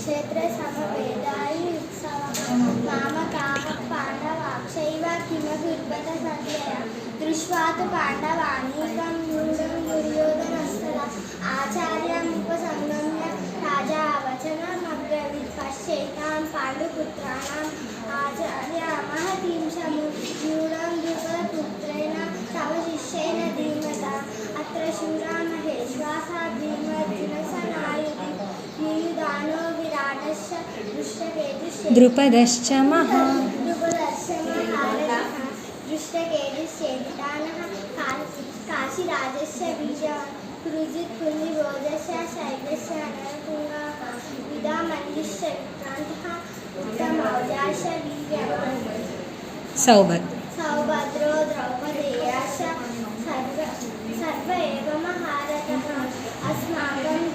कुरुक्षेत्र समवेदायि उत्सवः मामकाः पाण्डवाक्षैव किमकुर्वत सञ्जय दृष्ट्वा तु पाण्डवानीकं व्यूढं दुर्योधनस्तदा आचार्यमुपसंगम्य राजा वचनमब्रवीत् पश्येतां पाण्डुपुत्राणाम् आचार्य महतीं व्यूढं द्रुपदपुत्रेण तव शिष्येन धीमता अत्र शूरा महेश्वासा भीमर्जुनसनायुधि युयुधानो विराटश्च द्रुपदश्च महारथः दृष्टकेतुश्चेकितानः काशीराजस्य बीजवान् कुरुजित् कुन्दिभोजश्च शैलश्च नरपुङ्गः विदामल्लिश्च विक्रान्तः उत्तमौजाश्च वीर्यवान् सौभद्रो द्रौपदेयाश्च सर्व एव महारथः अस्माकं